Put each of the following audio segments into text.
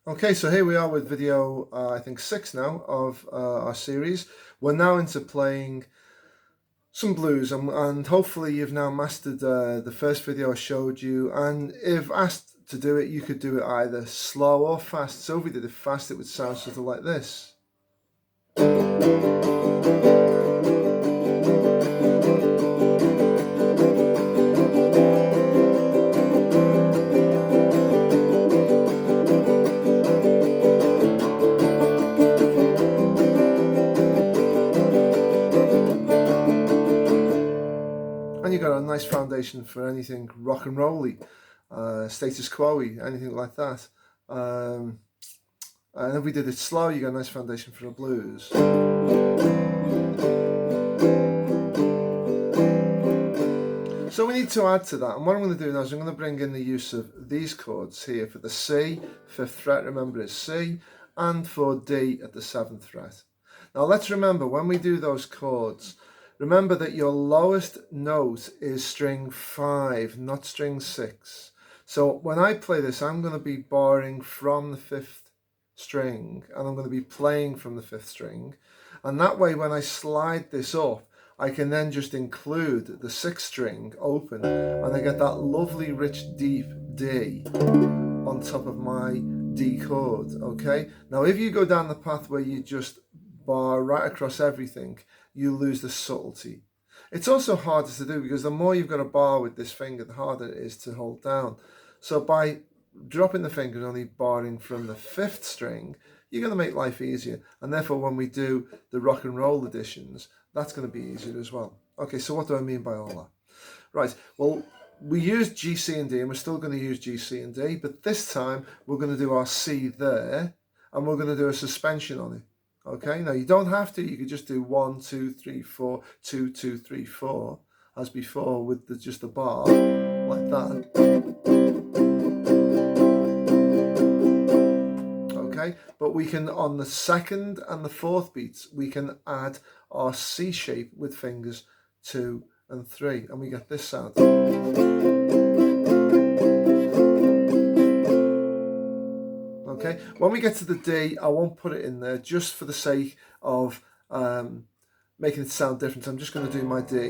Okay, so here we are with video, I think 6 now of our series. We're now into playing some blues, and hopefully you've now mastered the first video I showed you. And if asked to do it, you could do it either slow or fast. So if we did it fast, it would sound sort of like this. And you got a nice foundation for anything rock and rolly, status quo-y, anything like that. And if we did it slow, you got a nice foundation for a blues. So we need to add to that, and what I'm going to do now is I'm going to bring in the use of these chords here for the C, 5th fret, remember is C, and for D at the 7th fret. Now let's remember, when we do those chords, remember that your lowest note is string 5, not string 6. So when I play this, I'm going to be borrowing from the 5th string, and I'm going to be playing from the 5th string. And that way, when I slide this up, I can then just include the 6th string open, and I get that lovely rich deep D on top of my D chord, okay? Now if you go down the path where you just bar right across everything, you lose the subtlety. It's also harder to do because the more you've got to bar with this finger, the harder it is to hold down. So by dropping the finger and only barring from the 5th string, you're going to make life easier. And therefore, when we do the rock and roll editions, that's going to be easier as well. Okay, so what do I mean by all that? Right, well, we used G, C, and D, and we're still going to use G, C, and D, but this time we're going to do our C there, and we're going to do a suspension on it. Okay, now you don't have to, you could just do 1, 2, 3, 4, 2, 2, 3, 4, as before with just a bar, like that. Okay, but we can, on the 2nd and the 4th beats, we can add our C shape with fingers 2 and 3, and we get this sound. Okay, when we get to the D, I won't put it in there just for the sake of making it sound different. I'm just going to do my D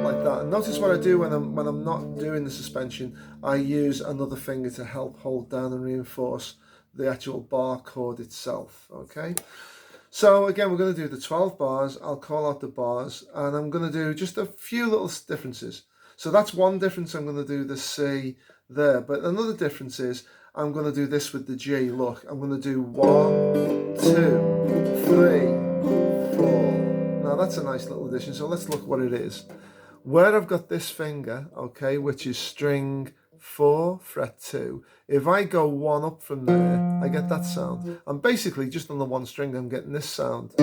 like that. And notice what I do when I'm not doing the suspension. I use another finger to help hold down and reinforce the actual bar chord itself. Okay. So again, we're going to do the 12 bars. I'll call out the bars, and I'm going to do just a few little differences. So that's one difference. I'm going to do the C there, but another difference is I'm going to do this with the G. Look, I'm going to do 1, 2, 3, 4. Now that's a nice little addition. So let's look what it is. Where I've got this finger, okay, which is string 4, fret 2. If I go 1 up from there, I get that sound. And basically, just on the 1 string, I'm getting this sound.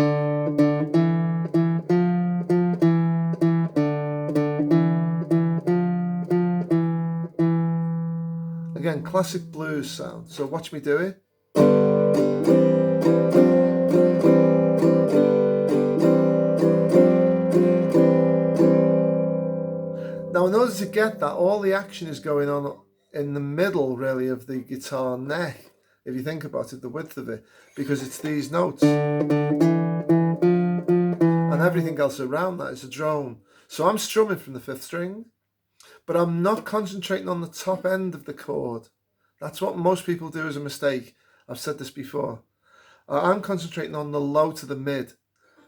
Again, classic blues sound. So watch me do it. Now, in order to get that, all the action is going on in the middle, really, of the guitar neck, if you think about it, the width of it, because it's these notes. And everything else around that is a drone. So I'm strumming from the 5th string, but I'm not concentrating on the top end of the chord. That's what most people do as a mistake. I've said this before. I'm concentrating on the low to the mid.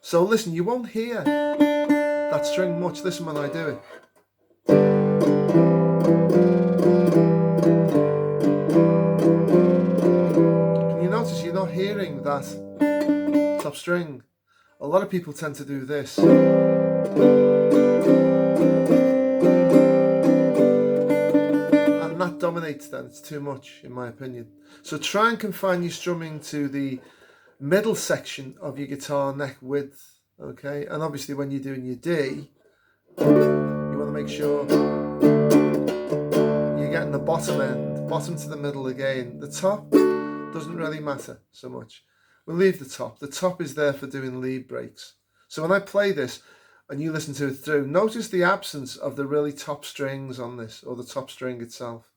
So listen, you won't hear that string much. Listen when I do it. Can you notice you're not hearing that top string? A lot of people tend to do this. And that dominates then. It's too much, in my opinion. So try and confine your strumming to the middle section of your guitar neck width. Okay, and obviously when you're doing your D, you want to make sure you're getting the bottom end, bottom to the middle again. The top doesn't really matter so much. We'll leave the top. The top is there for doing lead breaks. So when I play this and you listen to it through, notice the absence of the really top strings on this, or the top string itself.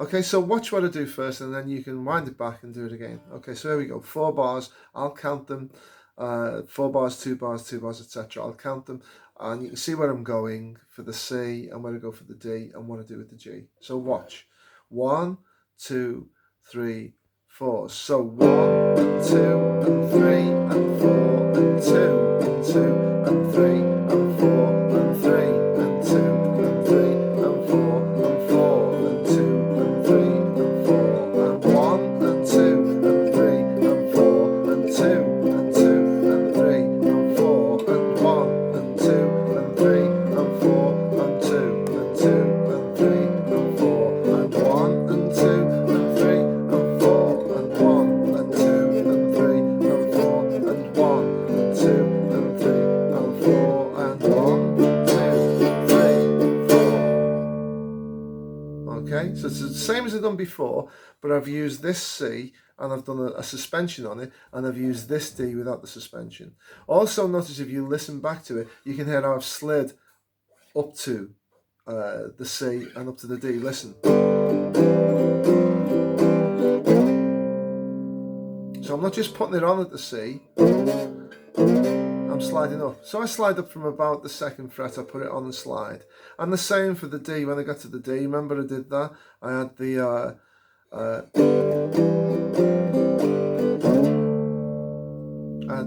Okay, so watch what I do first, and then you can wind it back and do it again. Okay, so here we go. 4 bars. I'll count them. 4 bars, 2 bars, 2 bars, etc. I'll count them, and you can see where I'm going for the C, and where to go for the D, and what to do with the G. So watch. 1, 2, 3, 4. So 1 and 2 and 3 and 4 and 2 and 2 and 3 and 4 and 3 and 2 and 3 and 4 and 4 and 2 and 3 and 4 and 1 and 2 and 3 and 4 and 2 and 2 and 3 and 4 and 1 and 2 and 3 and 4 and 2 and 2 and 3 and 4 and 1 and 2 and 3 and 4 and 1 and 2 and 3 and 4 and 1 and 2 and 3 and 4 and 1, 2, 3, 4. Okay, so it's the same as I've done before, but I've used this C and I've done a suspension on it, and I've used this D without the suspension. Also notice, if you listen back to it, you can hear how I've slid up to the C and up to the D. Listen. So I'm not just putting it on at the C, I'm sliding up. So I slide up from about the 2nd fret, I put it on the slide. And the same for the D. When I got to the D, remember I did that? I had the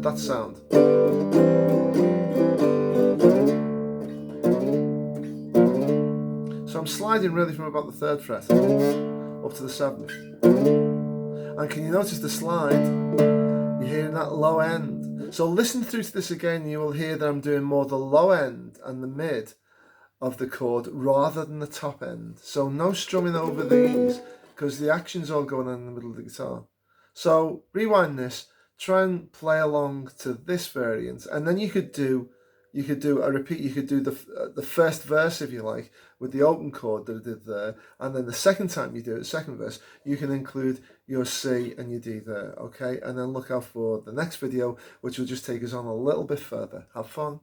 that sound. So I'm sliding really from about the 3rd fret up to the 7th. And can you notice the slide? You're hearing that low end. So listen through to this again, you will hear that I'm doing more the low end and the mid of the chord rather than the top end. So no strumming over these, because the action's all going on in the middle of the guitar. So rewind this, try and play along to this variance, and then you could do a repeat. You could do the first verse, if you like, with the open chord that I did there, and then the second time you do it, the second verse, you can include your C and your D there, okay? And then look out for the next video, which will just take us on a little bit further. Have fun.